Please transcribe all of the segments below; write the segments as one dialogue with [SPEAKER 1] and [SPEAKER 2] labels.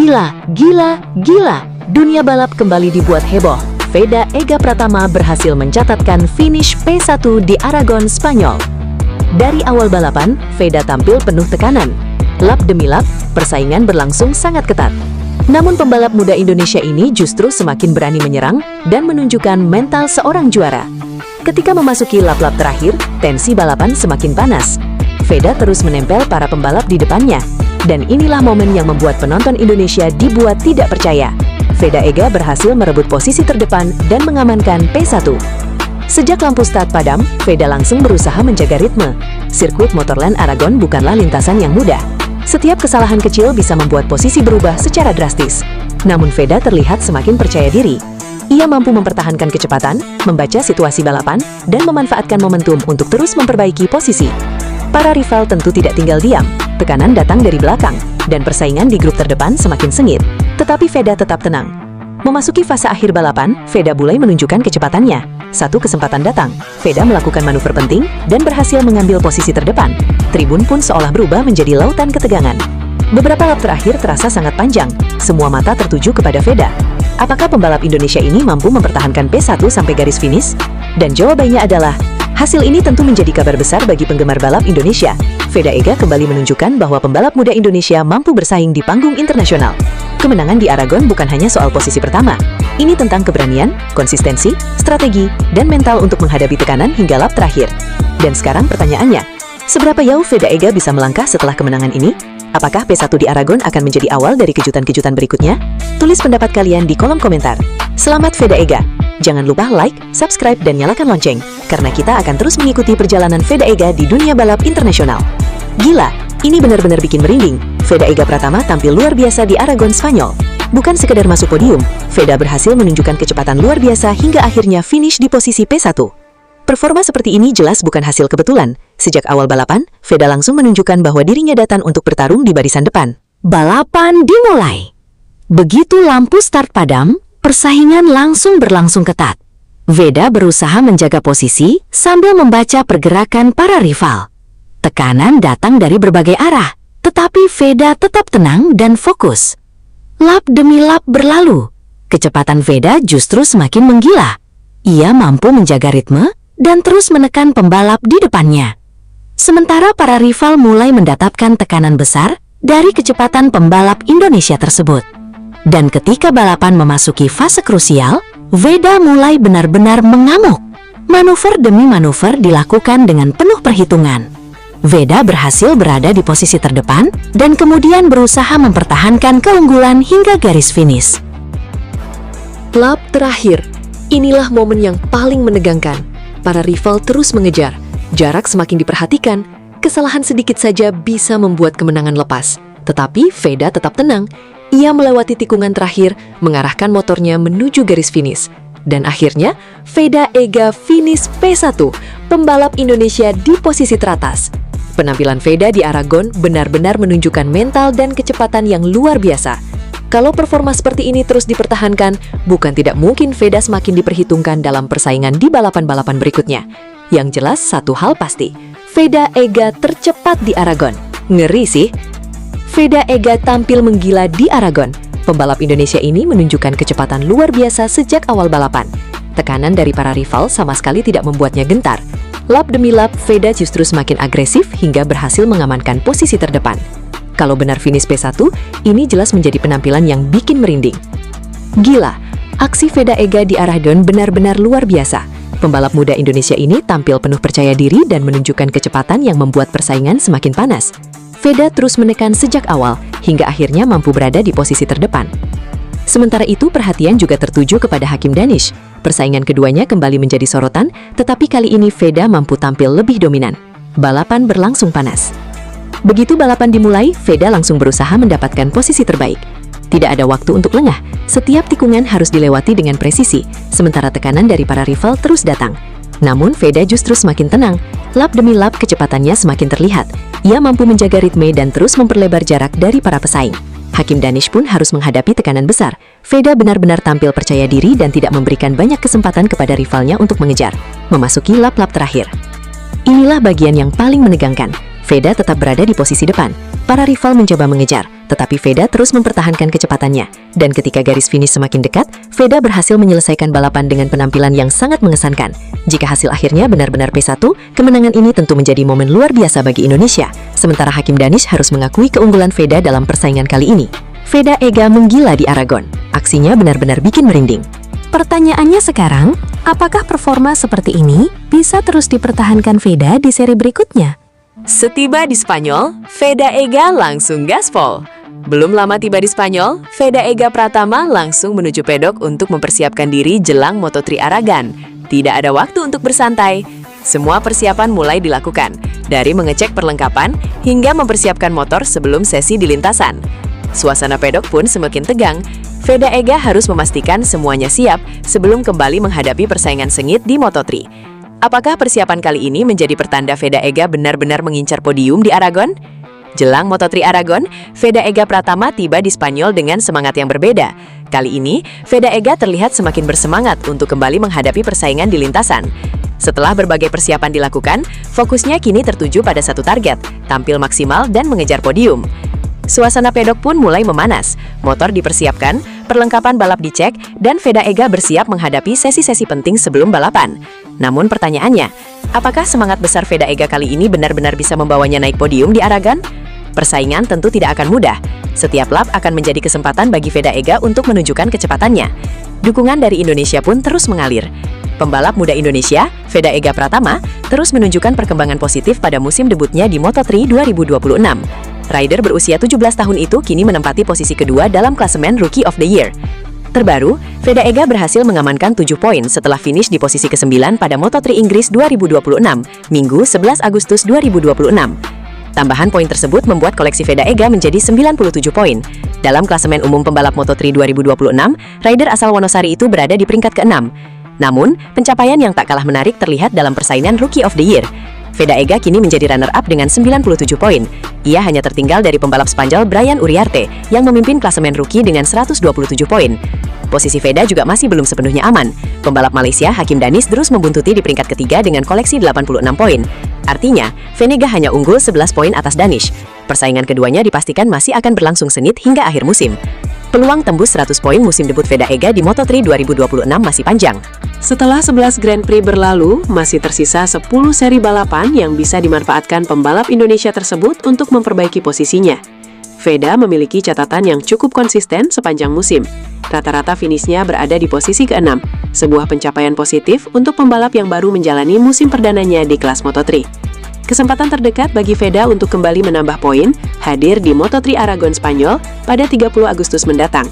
[SPEAKER 1] Gila, gila, gila. Dunia balap kembali dibuat heboh. Veda Ega Pratama berhasil mencatatkan finish P1 di Aragon, Spanyol. Dari awal balapan, Veda tampil penuh tekanan. Lap demi lap, persaingan berlangsung sangat ketat. Namun pembalap muda Indonesia ini justru semakin berani menyerang dan menunjukkan mental seorang juara. Ketika memasuki lap-lap terakhir, tensi balapan semakin panas. Veda terus menempel para pembalap di depannya. Dan inilah momen yang membuat penonton Indonesia dibuat tidak percaya. Veda Ega berhasil merebut posisi terdepan dan mengamankan P1. Sejak lampu start padam, Veda langsung berusaha menjaga ritme. Sirkuit Motorland Aragon bukanlah lintasan yang mudah. Setiap kesalahan kecil bisa membuat posisi berubah secara drastis. Namun Veda terlihat semakin percaya diri. Ia mampu mempertahankan kecepatan, membaca situasi balapan, dan memanfaatkan momentum untuk terus memperbaiki posisi. Para rival tentu tidak tinggal diam. Tekanan datang dari belakang, dan persaingan di grup terdepan semakin sengit. Tetapi Veda tetap tenang. Memasuki fase akhir balapan, Veda mulai menunjukkan kecepatannya. Satu kesempatan datang, Veda melakukan manuver penting dan berhasil mengambil posisi terdepan. Tribun pun seolah berubah menjadi lautan ketegangan. Beberapa lap terakhir terasa sangat panjang. Semua mata tertuju kepada Veda. Apakah pembalap Indonesia ini mampu mempertahankan P1 sampai garis finish? Dan jawabannya adalah hasil ini tentu menjadi kabar besar bagi penggemar balap Indonesia. Veda Ega kembali menunjukkan bahwa pembalap muda Indonesia mampu bersaing di panggung internasional. Kemenangan di Aragon bukan hanya soal posisi pertama. Ini tentang keberanian, konsistensi, strategi, dan mental untuk menghadapi tekanan hingga lap terakhir. Dan sekarang pertanyaannya, seberapa jauh Veda Ega bisa melangkah setelah kemenangan ini? Apakah P1 di Aragon akan menjadi awal dari kejutan-kejutan berikutnya? Tulis pendapat kalian di kolom komentar. Selamat Veda Ega! Jangan lupa like, subscribe, dan nyalakan lonceng, karena kita akan terus mengikuti perjalanan Veda Ega di dunia balap internasional. Gila, ini benar-benar bikin merinding. Veda Ega Pratama tampil luar biasa di Aragon, Spanyol. Bukan sekedar masuk podium, Veda berhasil menunjukkan kecepatan luar biasa hingga akhirnya finish di posisi P1. Performa seperti ini jelas bukan hasil kebetulan. Sejak awal balapan, Veda langsung menunjukkan bahwa dirinya datang untuk bertarung di barisan depan. Balapan dimulai. Begitu lampu start padam, persaingan langsung berlangsung ketat. Veda berusaha menjaga posisi sambil membaca pergerakan para rival. Tekanan datang dari berbagai arah, tetapi Veda tetap tenang dan fokus. Lap demi lap berlalu. Kecepatan Veda justru semakin menggila. Ia mampu menjaga ritme dan terus menekan pembalap di depannya. Sementara para rival mulai mendatapkan tekanan besar dari kecepatan pembalap Indonesia tersebut. Dan ketika balapan memasuki fase krusial, Veda mulai benar-benar mengamuk. Manuver demi manuver dilakukan dengan penuh perhitungan. Veda berhasil berada di posisi terdepan dan kemudian berusaha mempertahankan keunggulan hingga garis finish. Lap terakhir. Inilah momen yang paling menegangkan. Para rival terus mengejar. Jarak semakin diperhatikan. Kesalahan sedikit saja bisa membuat kemenangan lepas. Tetapi Veda tetap tenang. Ia melewati tikungan terakhir, mengarahkan motornya menuju garis finish. Dan akhirnya, Veda Ega finish P1, pembalap Indonesia di posisi teratas. Penampilan Veda di Aragon benar-benar menunjukkan mental dan kecepatan yang luar biasa. Kalau performa seperti ini terus dipertahankan, bukan tidak mungkin Veda semakin diperhitungkan dalam persaingan di balapan-balapan berikutnya. Yang jelas satu hal pasti, Veda Ega tercepat di Aragon. Ngeri sih! Veda Ega tampil menggila di Aragon. Pembalap Indonesia ini menunjukkan kecepatan luar biasa sejak awal balapan. Tekanan dari para rival sama sekali tidak membuatnya gentar. Lap demi lap, Veda justru semakin agresif hingga berhasil mengamankan posisi terdepan. Kalau benar finish P1, ini jelas menjadi penampilan yang bikin merinding. Gila, aksi Veda Ega di Aragon benar-benar luar biasa. Pembalap muda Indonesia ini tampil penuh percaya diri dan menunjukkan kecepatan yang membuat persaingan semakin panas. Veda terus menekan sejak awal, hingga akhirnya mampu berada di posisi terdepan. Sementara itu, perhatian juga tertuju kepada Hakim Danish. Persaingan keduanya kembali menjadi sorotan, tetapi kali ini Veda mampu tampil lebih dominan. Balapan berlangsung panas. Begitu balapan dimulai, Veda langsung berusaha mendapatkan posisi terbaik. Tidak ada waktu untuk lengah, setiap tikungan harus dilewati dengan presisi, sementara tekanan dari para rival terus datang. Namun Veda justru semakin tenang, lap demi lap kecepatannya semakin terlihat. Ia mampu menjaga ritme dan terus memperlebar jarak dari para pesaing. Hakim Danish pun harus menghadapi tekanan besar. Veda benar-benar tampil percaya diri dan tidak memberikan banyak kesempatan kepada rivalnya untuk mengejar. Memasuki lap-lap terakhir. Inilah bagian yang paling menegangkan. Veda tetap berada di posisi depan. Para rival mencoba mengejar, tetapi Veda terus mempertahankan kecepatannya. Dan ketika garis finish semakin dekat, Veda berhasil menyelesaikan balapan dengan penampilan yang sangat mengesankan. Jika hasil akhirnya benar-benar P1, kemenangan ini tentu menjadi momen luar biasa bagi Indonesia. Sementara Hakim Danish harus mengakui keunggulan Veda dalam persaingan kali ini. Veda Ega menggila di Aragon. Aksinya benar-benar bikin merinding. Pertanyaannya sekarang, apakah performa seperti ini bisa terus dipertahankan Veda di seri berikutnya? Setiba di Spanyol, Veda Ega langsung gaspol. Belum lama tiba di Spanyol, Veda Ega Pratama langsung menuju pedok untuk mempersiapkan diri jelang Moto3 Aragon. Tidak ada waktu untuk bersantai. Semua persiapan mulai dilakukan, dari mengecek perlengkapan hingga mempersiapkan motor sebelum sesi di lintasan. Suasana pedok pun semakin tegang. Veda Ega harus memastikan semuanya siap sebelum kembali menghadapi persaingan sengit di Moto3. Apakah persiapan kali ini menjadi pertanda Veda Ega benar-benar mengincar podium di Aragon? Jelang Moto3 Aragon, Veda Ega Pratama tiba di Spanyol dengan semangat yang berbeda. Kali ini, Veda Ega terlihat semakin bersemangat untuk kembali menghadapi persaingan di lintasan. Setelah berbagai persiapan dilakukan, fokusnya kini tertuju pada satu target, tampil maksimal dan mengejar podium. Suasana pedok pun mulai memanas, motor dipersiapkan, perlengkapan balap dicek, dan Veda Ega bersiap menghadapi sesi-sesi penting sebelum balapan. Namun pertanyaannya, apakah semangat besar Veda Ega kali ini benar-benar bisa membawanya naik podium di Aragon? Persaingan tentu tidak akan mudah. Setiap lap akan menjadi kesempatan bagi Veda Ega untuk menunjukkan kecepatannya. Dukungan dari Indonesia pun terus mengalir. Pembalap muda Indonesia, Veda Ega Pratama, terus menunjukkan perkembangan positif pada musim debutnya di Moto3 2026. Rider berusia 17 tahun itu kini menempati posisi kedua dalam klasemen Rookie of the Year. Terbaru, Veda Ega berhasil mengamankan 7 poin setelah finish di posisi ke-9 pada Moto3 Inggris 2026, Minggu 11 Agustus 2026. Tambahan poin tersebut membuat koleksi Veda Ega menjadi 97 poin. Dalam klasemen umum pembalap Moto3 2026, rider asal Wonosari itu berada di peringkat ke-6. Namun, pencapaian yang tak kalah menarik terlihat dalam persaingan Rookie of the Year. Veda Ega kini menjadi runner-up dengan 97 poin. Ia hanya tertinggal dari pembalap Spanyol Brian Uriarte yang memimpin klasemen rookie dengan 127 poin. Posisi Veda juga masih belum sepenuhnya aman. Pembalap Malaysia Hakim Danish terus membuntuti di peringkat ketiga dengan koleksi 86 poin. Artinya, Venega hanya unggul 11 poin atas Danish. Persaingan keduanya dipastikan masih akan berlangsung sengit hingga akhir musim. Peluang tembus 100 poin musim debut Veda Ega di Moto3 2026 masih panjang. Setelah 11 Grand Prix berlalu, masih tersisa 10 seri balapan yang bisa dimanfaatkan pembalap Indonesia tersebut untuk memperbaiki posisinya. Veda memiliki catatan yang cukup konsisten sepanjang musim. Rata-rata finishnya berada di posisi ke-6, sebuah pencapaian positif untuk pembalap yang baru menjalani musim perdananya di kelas Moto3. Kesempatan terdekat bagi Veda untuk kembali menambah poin hadir di Moto3 Aragon Spanyol pada 30 Agustus mendatang.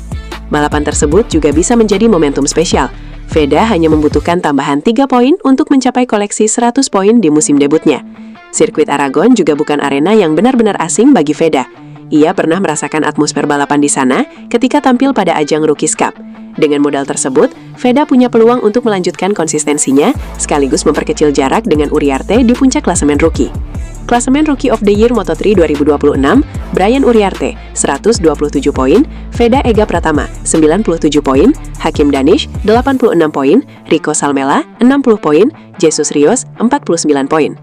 [SPEAKER 1] Balapan tersebut juga bisa menjadi momentum spesial. Veda hanya membutuhkan tambahan 3 poin untuk mencapai koleksi 100 poin di musim debutnya. Sirkuit Aragon juga bukan arena yang benar-benar asing bagi Veda. Ia pernah merasakan atmosfer balapan di sana ketika tampil pada ajang Rookies Cup. Dengan modal tersebut, Veda punya peluang untuk melanjutkan konsistensinya sekaligus memperkecil jarak dengan Uriarte di puncak klasemen rookie. Klasemen Rookie of the Year Moto3 2026, Brian Uriarte 127 poin, Veda Ega Pratama 97 poin, Hakim Danish 86 poin, Rico Salmela 60 poin, Jesus Rios 49 poin.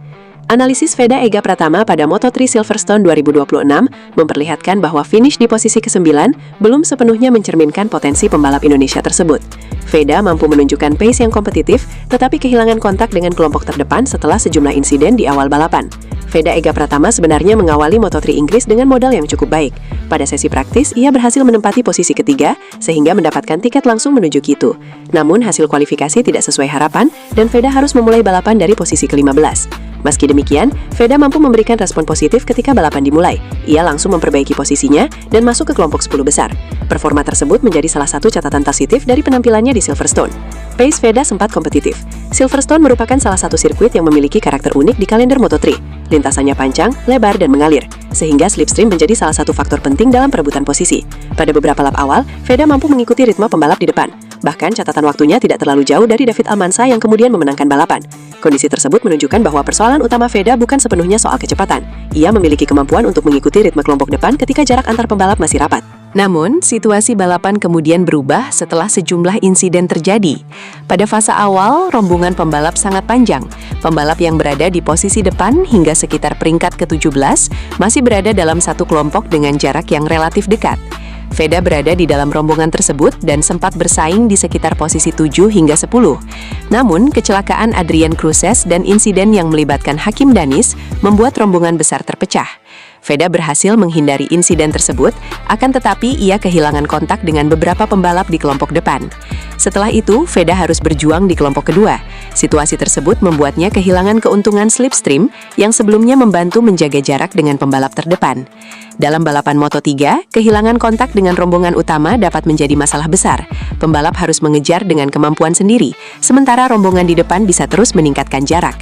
[SPEAKER 1] Analisis Veda Ega Pratama pada Moto3 Silverstone 2026 memperlihatkan bahwa finish di posisi ke-9 belum sepenuhnya mencerminkan potensi pembalap Indonesia tersebut. Veda mampu menunjukkan pace yang kompetitif, tetapi kehilangan kontak dengan kelompok terdepan setelah sejumlah insiden di awal balapan. Veda Ega Pratama sebenarnya mengawali Moto3 Inggris dengan modal yang cukup baik. Pada sesi praktis, ia berhasil menempati posisi ketiga, sehingga mendapatkan tiket langsung menuju Q2. Namun, hasil kualifikasi tidak sesuai harapan, dan Veda harus memulai balapan dari posisi ke-15. Meski demikian, Veda mampu memberikan respon positif ketika balapan dimulai. Ia langsung memperbaiki posisinya dan masuk ke kelompok 10 besar. Performa tersebut menjadi salah satu catatan positif dari penampilannya di Silverstone. Pace Veda sempat kompetitif. Silverstone merupakan salah satu sirkuit yang memiliki karakter unik di kalender Moto3. Lintasannya panjang, lebar, dan mengalir, sehingga slipstream menjadi salah satu faktor penting dalam perebutan posisi. Pada beberapa lap awal, Veda mampu mengikuti ritme pembalap di depan. Bahkan catatan waktunya tidak terlalu jauh dari David Almanza yang kemudian memenangkan balapan. Kondisi tersebut menunjukkan bahwa persoalan utama Veda bukan sepenuhnya soal kecepatan. Ia memiliki kemampuan untuk mengikuti ritme kelompok depan ketika jarak antar pembalap masih rapat.
[SPEAKER 2] Namun, situasi balapan kemudian berubah setelah sejumlah insiden terjadi. Pada fase awal, rombongan pembalap sangat panjang. Pembalap yang berada di posisi depan hingga sekitar peringkat ke-17 masih berada dalam satu kelompok dengan jarak yang relatif dekat. Veda berada di dalam rombongan tersebut dan sempat bersaing di sekitar posisi 7 hingga 10. Namun, kecelakaan Adrian Cruces dan insiden yang melibatkan Hakim Danis membuat rombongan besar terpecah. Veda berhasil menghindari insiden tersebut, akan tetapi ia kehilangan kontak dengan beberapa pembalap di kelompok depan. Setelah itu, Veda harus berjuang di kelompok kedua. Situasi tersebut membuatnya kehilangan keuntungan slipstream yang sebelumnya membantu menjaga jarak dengan pembalap terdepan. Dalam balapan Moto3, kehilangan kontak dengan rombongan utama dapat menjadi masalah besar. Pembalap harus mengejar dengan kemampuan sendiri, sementara rombongan di depan bisa terus meningkatkan jarak.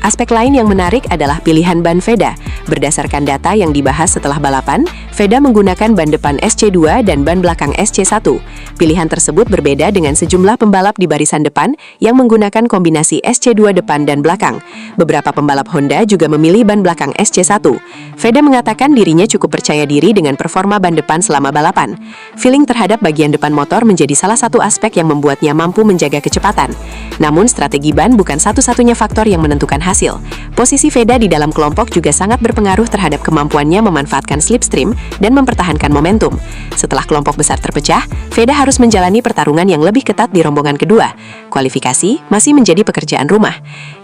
[SPEAKER 2] Aspek lain yang menarik adalah pilihan ban Veda. Berdasarkan data yang dibahas setelah balapan, Veda menggunakan ban depan SC2 dan ban belakang SC1. Pilihan tersebut berbeda dengan sejumlah pembalap di barisan depan yang menggunakan kombinasi SC2 depan dan belakang. Beberapa pembalap Honda juga memilih ban belakang SC1. Veda mengatakan dirinya cukup percaya diri dengan performa ban depan selama balapan. Feeling terhadap bagian depan motor menjadi salah satu aspek yang membuatnya mampu menjaga kecepatan. Namun, strategi ban bukan satu-satunya faktor yang menentukan hasil. Posisi Veda di dalam kelompok juga sangat berpengaruh terhadap kemampuannya memanfaatkan slipstream dan mempertahankan momentum. Setelah kelompok besar terpecah, Veda harus menjalani pertarungan yang lebih ketat di rombongan kedua. Kualifikasi masih menjadi pekerjaan rumah.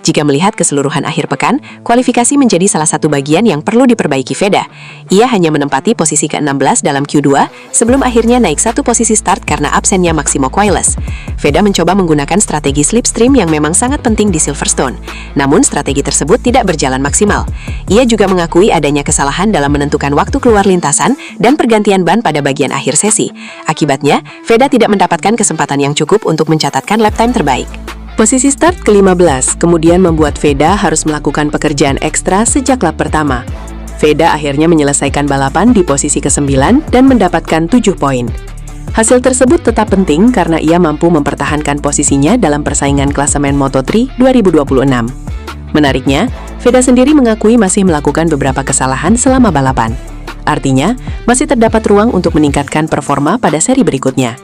[SPEAKER 2] Jika melihat keseluruhan akhir pekan, kualifikasi menjadi salah satu bagian yang perlu diperbaiki Veda. Ia hanya menempati posisi ke-16 dalam Q2 sebelum akhirnya naik satu posisi start karena absennya Maximo Quiles. Veda mencoba menggunakan strategi slipstream yang memang sangat penting di Silverstone. Namun strategi tersebut tidak berjalan maksimal. Ia juga mengakui adanya kesalahan dalam menentukan waktu keluar lintasan dan pergantian ban pada bagian akhir sesi. Akibatnya, Veda tidak mendapatkan kesempatan yang cukup untuk mencatatkan lap time terbaik. Posisi start ke-15 kemudian membuat Veda harus melakukan pekerjaan ekstra sejak lap pertama. Veda akhirnya menyelesaikan balapan di posisi ke-9 dan mendapatkan 7 poin. Hasil tersebut tetap penting karena ia mampu mempertahankan posisinya dalam persaingan klasemen Moto3 2026. Menariknya, Veda sendiri mengakui masih melakukan beberapa kesalahan selama balapan. Artinya, masih terdapat ruang untuk meningkatkan performa pada seri berikutnya.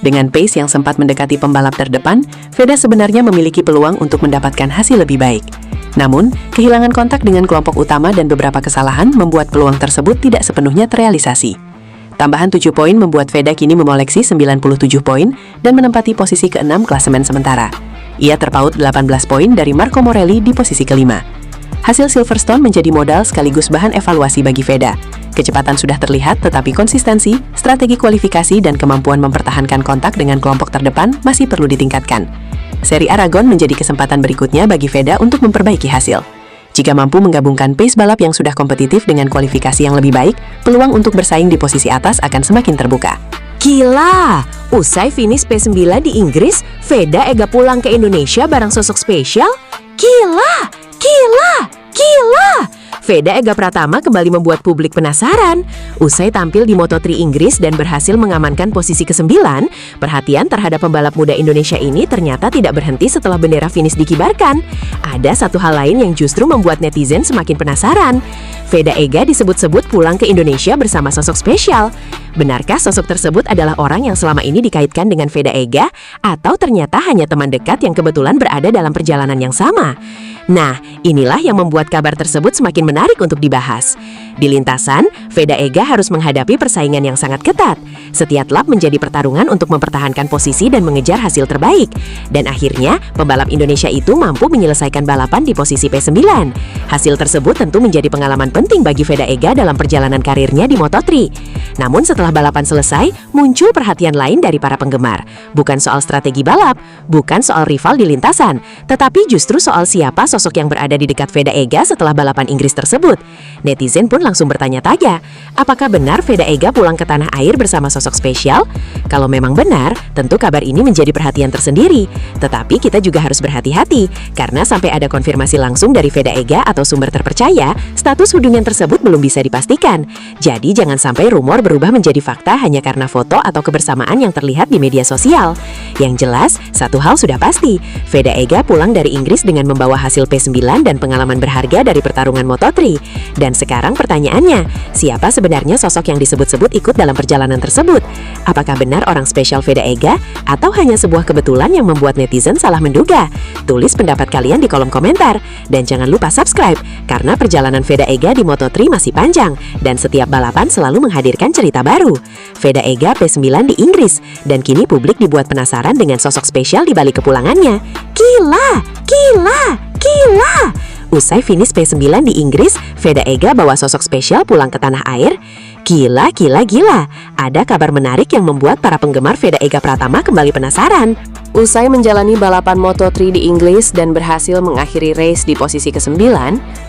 [SPEAKER 2] Dengan pace yang sempat mendekati pembalap terdepan, Veda sebenarnya memiliki peluang untuk mendapatkan hasil lebih baik. Namun, kehilangan kontak dengan kelompok utama dan beberapa kesalahan membuat peluang tersebut tidak sepenuhnya terrealisasi. Tambahan 7 poin membuat Veda kini memoleksi 97 poin dan menempati posisi ke-6 klasemen sementara. Ia terpaut 18 poin dari Marco Morelli di posisi ke-5. Hasil Silverstone menjadi modal sekaligus bahan evaluasi bagi Veda. Kecepatan sudah terlihat, tetapi konsistensi, strategi kualifikasi, dan kemampuan mempertahankan kontak dengan kelompok terdepan masih perlu ditingkatkan. Seri Aragon menjadi kesempatan berikutnya bagi Veda untuk memperbaiki hasil. Jika mampu menggabungkan pace balap yang sudah kompetitif dengan kualifikasi yang lebih baik, peluang untuk bersaing di posisi atas akan semakin terbuka.
[SPEAKER 1] Gila! Usai finish P9 di Inggris, Veda Ega pulang ke Indonesia bareng sosok spesial? Gila! Gila! Gila! Veda Ega Pratama kembali membuat publik penasaran. Usai tampil di Moto3 Inggris dan berhasil mengamankan posisi ke-9, perhatian terhadap pembalap muda Indonesia ini ternyata tidak berhenti setelah bendera finish dikibarkan. Ada satu hal lain yang justru membuat netizen semakin penasaran. Veda Ega disebut-sebut pulang ke Indonesia bersama sosok spesial. Benarkah sosok tersebut adalah orang yang selama ini dikaitkan dengan Veda Ega, atau ternyata hanya teman dekat yang kebetulan berada dalam perjalanan yang sama? Nah, inilah yang membuat kabar tersebut semakin menarik untuk dibahas. Di lintasan, Veda Ega harus menghadapi persaingan yang sangat ketat. Setiap lap menjadi pertarungan untuk mempertahankan posisi dan mengejar hasil terbaik. Dan akhirnya, pembalap Indonesia itu mampu menyelesaikan balapan di posisi P9. Hasil tersebut tentu menjadi pengalaman penting bagi Veda Ega dalam perjalanan karirnya di Moto3. Namun setelah balapan selesai, muncul perhatian lain dari para penggemar. Bukan soal strategi balap, bukan soal rival di lintasan, tetapi justru soal siapa sosok yang berada di dekat Veda Ega setelah balapan Inggris tersebut. Netizen pun langsung bertanya-tanya, apakah benar Veda Ega pulang ke tanah air bersama sosok spesial? Kalau memang benar, tentu kabar ini menjadi perhatian tersendiri. Tetapi kita juga harus berhati-hati, karena sampai ada konfirmasi langsung dari Veda Ega atau sumber terpercaya, status tudingan tersebut belum bisa dipastikan. Jadi jangan sampai rumor berubah menjadi fakta hanya karena foto atau kebersamaan yang terlihat di media sosial. Yang jelas, satu hal sudah pasti, Veda Ega pulang dari Inggris dengan membawa hasil P9 dan pengalaman berharga dari pertarungan Moto3. Dan sekarang pertanyaannya, siapa sebenarnya sosok yang disebut-sebut ikut dalam perjalanan tersebut? Apakah benar orang spesial Veda Ega atau hanya sebuah kebetulan yang membuat netizen salah menduga? Tulis pendapat kalian di kolom komentar. Dan jangan lupa subscribe, karena perjalanan Veda Ega di Moto3 masih panjang, dan setiap balapan selalu menghadirkan cerita baru. Veda Ega P9 di Inggris, dan kini publik dibuat penasaran dengan sosok spesial di balik kepulangannya. Gila! Gila! Gila! Usai finish P9 di Inggris, Veda Ega bawa sosok spesial pulang ke tanah air. Gila, gila, gila. Ada kabar menarik yang membuat para penggemar Veda Ega Pratama kembali penasaran.
[SPEAKER 2] Usai menjalani balapan Moto3 di Inggris dan berhasil mengakhiri race di posisi ke-9,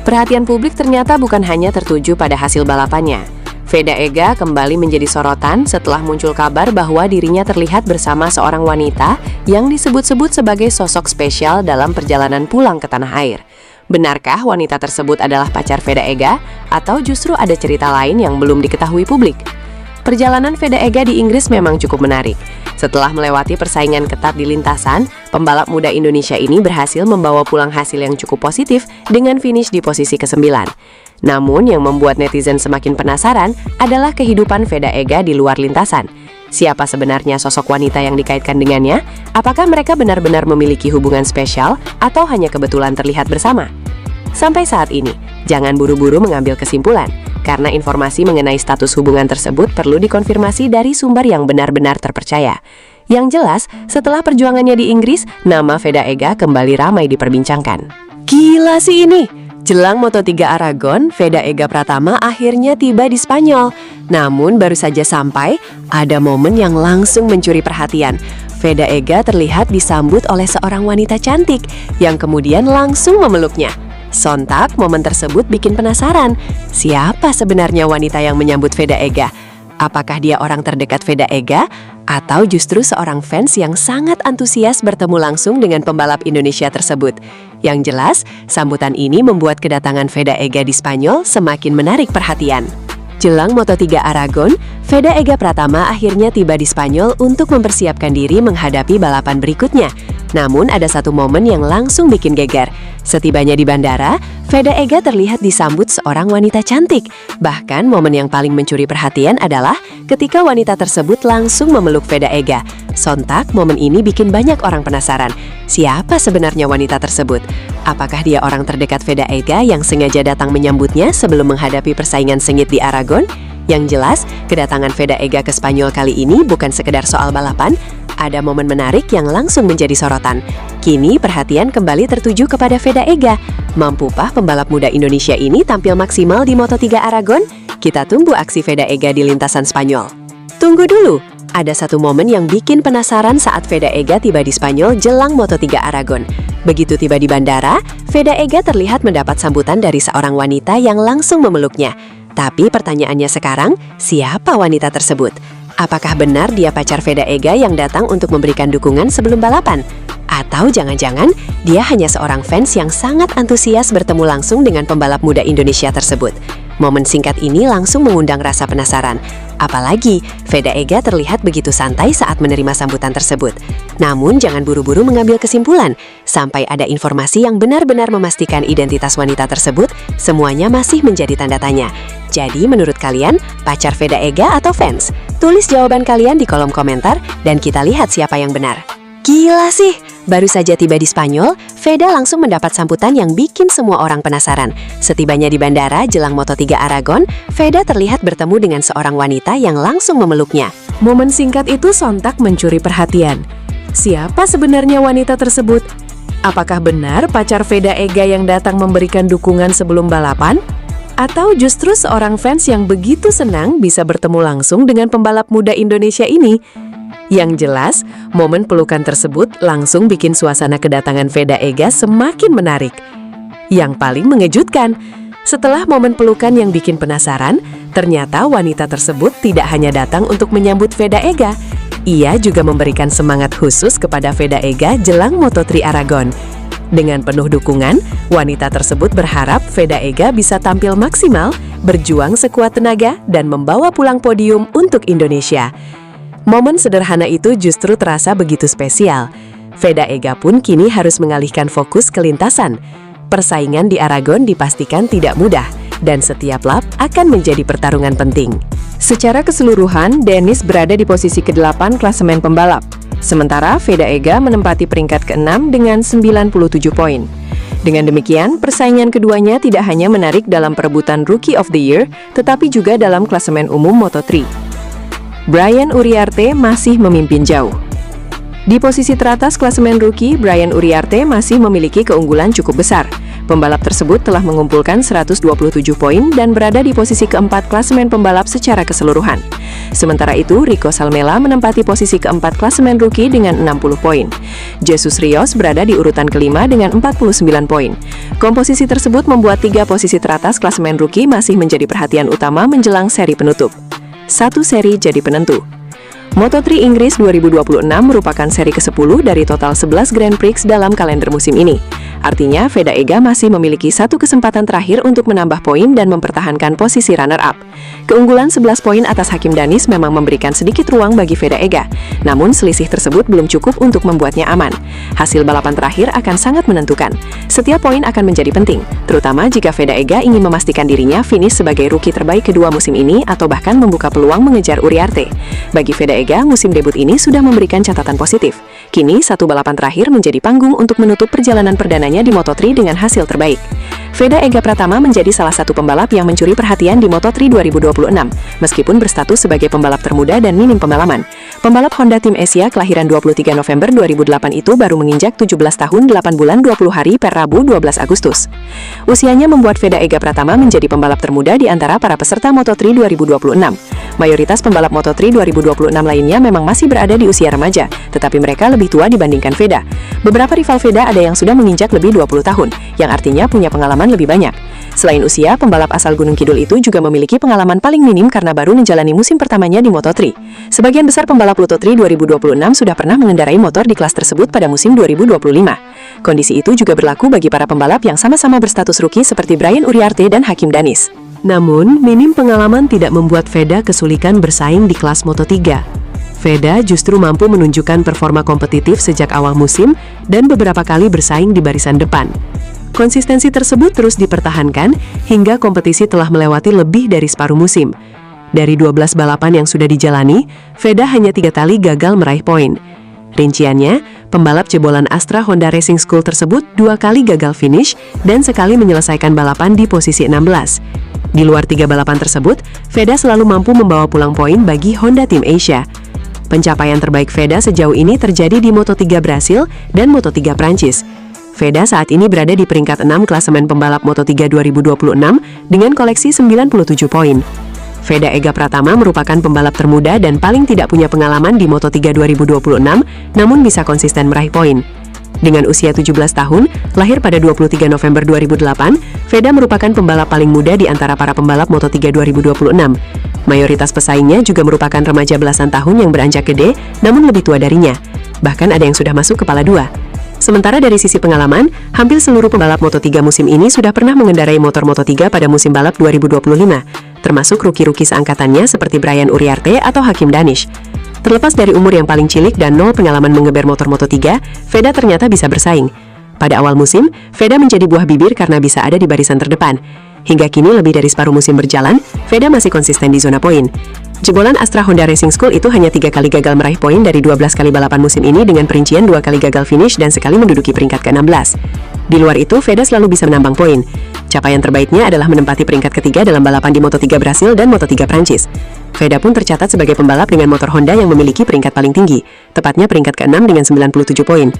[SPEAKER 2] perhatian publik ternyata bukan hanya tertuju pada hasil balapannya. Veda Ega kembali menjadi sorotan setelah muncul kabar bahwa dirinya terlihat bersama seorang wanita yang disebut-sebut sebagai sosok spesial dalam perjalanan pulang ke tanah air. Benarkah wanita tersebut adalah pacar Veda Ega atau justru ada cerita lain yang belum diketahui publik? Perjalanan Veda Ega di Inggris memang cukup menarik. Setelah melewati persaingan ketat di lintasan, pembalap muda Indonesia ini berhasil membawa pulang hasil yang cukup positif dengan finish di posisi ke-9. Namun yang membuat netizen semakin penasaran adalah kehidupan Veda Ega di luar lintasan. Siapa sebenarnya sosok wanita yang dikaitkan dengannya? Apakah mereka benar-benar memiliki hubungan spesial atau hanya kebetulan terlihat bersama? Sampai saat ini, jangan buru-buru mengambil kesimpulan, karena informasi mengenai status hubungan tersebut perlu dikonfirmasi dari sumber yang benar-benar terpercaya. Yang jelas, setelah perjuangannya di Inggris, nama Veda Ega kembali ramai diperbincangkan. Gila sih ini! Jelang Moto3 Aragon, Veda Ega Pratama akhirnya tiba di Spanyol. Namun baru saja sampai, ada momen yang langsung mencuri perhatian. Veda Ega terlihat disambut oleh seorang wanita cantik yang kemudian langsung memeluknya. Sontak, momen tersebut bikin penasaran, siapa sebenarnya wanita yang menyambut Veda Ega? Apakah dia orang terdekat Veda Ega? Atau justru seorang fans yang sangat antusias bertemu langsung dengan pembalap Indonesia tersebut? Yang jelas, sambutan ini membuat kedatangan Veda Ega di Spanyol semakin menarik perhatian. Jelang Moto3 Aragon, Veda Ega Pratama akhirnya tiba di Spanyol untuk mempersiapkan diri menghadapi balapan berikutnya. Namun ada satu momen yang langsung bikin geger. Setibanya di bandara, Veda Ega terlihat disambut seorang wanita cantik. Bahkan momen yang paling mencuri perhatian adalah ketika wanita tersebut langsung memeluk Veda Ega. Sontak, momen ini bikin banyak orang penasaran. Siapa sebenarnya wanita tersebut? Apakah dia orang terdekat Veda Ega yang sengaja datang menyambutnya sebelum menghadapi persaingan sengit di Aragon? Yang jelas, kedatangan Veda Ega ke Spanyol kali ini bukan sekedar soal balapan, ada momen menarik yang langsung menjadi sorotan. Kini perhatian kembali tertuju kepada Veda Ega. Mampukah pembalap muda Indonesia ini tampil maksimal di Moto3 Aragon? Kita tunggu aksi Veda Ega di lintasan Spanyol. Tunggu dulu, ada satu momen yang bikin penasaran saat Veda Ega tiba di Spanyol jelang Moto3 Aragon. Begitu tiba di bandara, Veda Ega terlihat mendapat sambutan dari seorang wanita yang langsung memeluknya. Tapi pertanyaannya sekarang, siapa wanita tersebut? Apakah benar dia pacar Veda Ega yang datang untuk memberikan dukungan sebelum balapan? Atau jangan-jangan dia hanya seorang fans yang sangat antusias bertemu langsung dengan pembalap muda Indonesia tersebut? Momen singkat ini langsung mengundang rasa penasaran. Apalagi Veda Ega terlihat begitu santai saat menerima sambutan tersebut. Namun jangan buru-buru mengambil kesimpulan. Sampai ada informasi yang benar-benar memastikan identitas wanita tersebut, semuanya masih menjadi tanda tanya. Jadi menurut kalian, pacar Veda Ega atau fans? Tulis jawaban kalian di kolom komentar dan kita lihat siapa yang benar. Gila sih! Baru saja tiba di Spanyol, Veda langsung mendapat sambutan yang bikin semua orang penasaran. Setibanya di bandara jelang Moto3 Aragon, Veda terlihat bertemu dengan seorang wanita yang langsung memeluknya. Momen singkat itu sontak mencuri perhatian. Siapa sebenarnya wanita tersebut? Apakah benar pacar Veda Ega yang datang memberikan dukungan sebelum balapan? Atau justru seorang fans yang begitu senang bisa bertemu langsung dengan pembalap muda Indonesia ini? Yang jelas, momen pelukan tersebut langsung bikin suasana kedatangan Veda Ega semakin menarik. Yang paling mengejutkan, setelah momen pelukan yang bikin penasaran, ternyata wanita tersebut tidak hanya datang untuk menyambut Veda Ega. Ia juga memberikan semangat khusus kepada Veda Ega jelang Moto3 Aragon. Dengan penuh dukungan, wanita tersebut berharap Veda Ega bisa tampil maksimal, berjuang sekuat tenaga, dan membawa pulang podium untuk Indonesia. Momen sederhana itu justru terasa begitu spesial. Veda Ega pun kini harus mengalihkan fokus ke lintasan. Persaingan di Aragon dipastikan tidak mudah, dan setiap lap akan menjadi pertarungan penting. Secara keseluruhan, Dennis berada di posisi ke-8 klasemen pembalap. Sementara Veda Ega menempati peringkat ke-6 dengan 97 poin. Dengan demikian, persaingan keduanya tidak hanya menarik dalam perebutan Rookie of the Year, tetapi juga dalam klasemen umum Moto3. Brian Uriarte masih memimpin jauh. Di posisi teratas klasemen rookie, Brian Uriarte masih memiliki keunggulan cukup besar. Pembalap tersebut telah mengumpulkan 127 poin dan berada di posisi keempat klasemen pembalap secara keseluruhan. Sementara itu, Rico Salmela menempati posisi keempat klasemen rookie dengan 60 poin. Jesus Rios berada di urutan kelima dengan 49 poin. Komposisi tersebut membuat 3 posisi teratas klasemen rookie masih menjadi perhatian utama menjelang seri penutup. Satu seri jadi penentu. Moto3 Inggris 2026 merupakan seri ke-10 dari total 11 Grand Prix dalam kalender musim ini. Artinya, Veda Ega masih memiliki satu kesempatan terakhir untuk menambah poin dan mempertahankan posisi runner-up. Keunggulan 11 poin atas Hakim Danis memang memberikan sedikit ruang bagi Veda Ega, namun selisih tersebut belum cukup untuk membuatnya aman. Hasil balapan terakhir akan sangat menentukan. Setiap poin akan menjadi penting, terutama jika Veda Ega ingin memastikan dirinya finish sebagai rookie terbaik kedua musim ini atau bahkan membuka peluang mengejar Uriarte. Bagi Veda Ega, musim debut ini sudah memberikan catatan positif. Kini, satu balapan terakhir menjadi panggung untuk menutup perjalanan perdananya di Moto3 dengan hasil terbaik. Veda Ega Pratama menjadi salah satu pembalap yang mencuri perhatian di Moto3 2026, meskipun berstatus sebagai pembalap termuda dan minim pengalaman. Pembalap Honda Tim Asia kelahiran 23 November 2008 itu baru menginjak 17 tahun 8 bulan 20 hari per Rabu 12 Agustus. Usianya membuat Veda Ega Pratama menjadi pembalap termuda di antara para peserta Moto3 2026. Mayoritas pembalap Moto3 2026 lainnya memang masih berada di usia remaja, tetapi mereka lebih tua dibandingkan Veda. Beberapa rival Veda ada yang sudah menginjak lebih 20 tahun, yang artinya punya pengalaman lebih banyak. Selain usia, pembalap asal Gunung Kidul itu juga memiliki pengalaman paling minim karena baru menjalani musim pertamanya di Moto3. Sebagian besar pembalap Moto3 2026 sudah pernah mengendarai motor di kelas tersebut pada musim 2025. Kondisi itu juga berlaku bagi para pembalap yang sama-sama berstatus rookie seperti Brian Uriarte dan Hakim Danis. Namun, minim pengalaman tidak membuat Veda kesulitan bersaing di kelas Moto3. Veda justru mampu menunjukkan performa kompetitif sejak awal musim dan beberapa kali bersaing di barisan depan. Konsistensi tersebut terus dipertahankan hingga kompetisi telah melewati lebih dari separuh musim. Dari 12 balapan yang sudah dijalani, Veda hanya 3 kali gagal meraih poin. Rinciannya, pembalap jebolan Astra Honda Racing School tersebut 2 kali gagal finish dan sekali menyelesaikan balapan di posisi 16. Di luar 3 balapan tersebut, Veda selalu mampu membawa pulang poin bagi Honda Tim Asia. Pencapaian terbaik Veda sejauh ini terjadi di Moto3 Brasil dan Moto3 Prancis. Veda saat ini berada di peringkat 6 klasemen pembalap Moto3 2026 dengan koleksi 97 poin. Veda Ega Pratama merupakan pembalap termuda dan paling tidak punya pengalaman di Moto3 2026, namun bisa konsisten meraih poin. Dengan usia 17 tahun, lahir pada 23 November 2008, Veda merupakan pembalap paling muda di antara para pembalap Moto3 2026. Mayoritas pesaingnya juga merupakan remaja belasan tahun yang beranjak gede, namun lebih tua darinya. Bahkan ada yang sudah masuk kepala 2. Sementara dari sisi pengalaman, hampir seluruh pembalap Moto3 musim ini sudah pernah mengendarai motor Moto3 pada musim balap 2025, termasuk rookie-rookie seangkatannya seperti Brian Uriarte atau Hakim Danis. Terlepas dari umur yang paling cilik dan nol pengalaman mengeber motor Moto3, Veda ternyata bisa bersaing. Pada awal musim, Veda menjadi buah bibir karena bisa ada di barisan terdepan. Hingga kini lebih dari separuh musim berjalan, Veda masih konsisten di zona poin. Jebolan Astra Honda Racing School itu hanya 3 kali gagal meraih poin dari 12 kali balapan musim ini dengan perincian 2 kali gagal finish dan sekali menduduki peringkat ke-16. Di luar itu, Veda selalu bisa menambang poin. Capaian terbaiknya adalah menempati peringkat ketiga dalam balapan di Moto3 Brasil dan Moto3 Prancis. Veda pun tercatat sebagai pembalap dengan motor Honda yang memiliki peringkat paling tinggi, tepatnya peringkat ke-6 dengan 97 poin.